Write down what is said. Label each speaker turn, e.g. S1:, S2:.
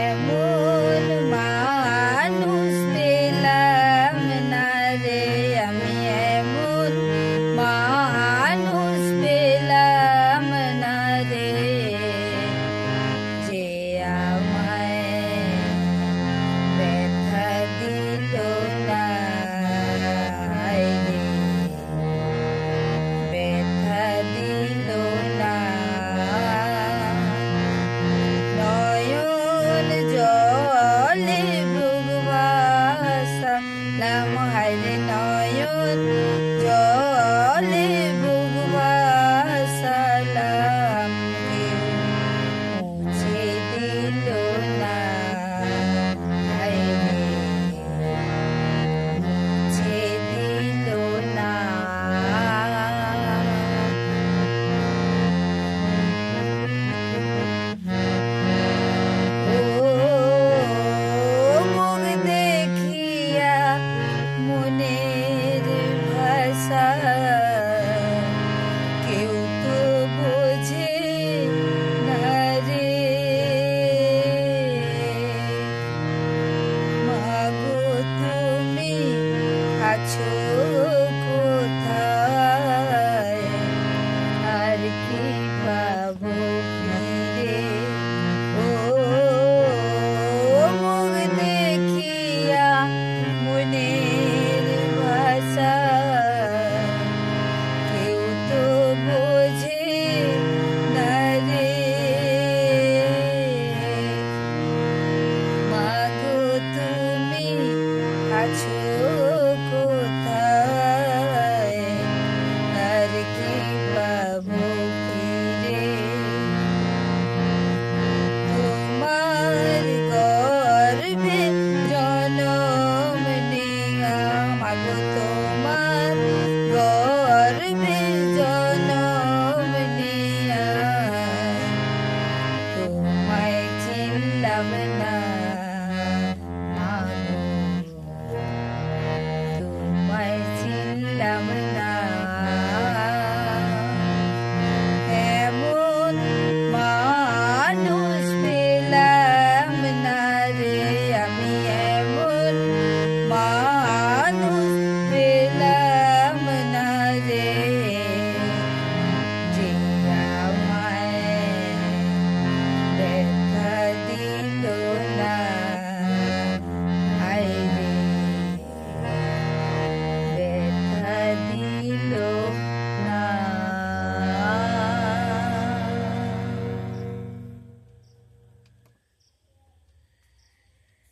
S1: এমন মানুষ পেলাম না রে, আমি এমন মানুষ পেলাম না রে, যে আমায় ব্যথা দিল না রে, ব্যথা দিল না। নয়ন জলে বুক ভাসালাম, হায়রে নয়ন জলে বুক ভাসালাম, কেউ মুছে দিল না হায়রে, মুছে দিল না। ও মুখ দেখিয়া মনের ভাষা কেউ তো বোঝে না রে, মাগো তুমি আছো কোথায়, আর কি পাবো ফিরে। ও মুখ দেখিয়া মনের ভাষা কেউ তো বোঝে না রে, মাগো তুমি আছো কোথায়, আর কি পাবো ফিরে। তোমার গর্ভে জনম নেয়া, মাগো তোমার গর্ভে জনম নেয়া, তোমায় চিনলাম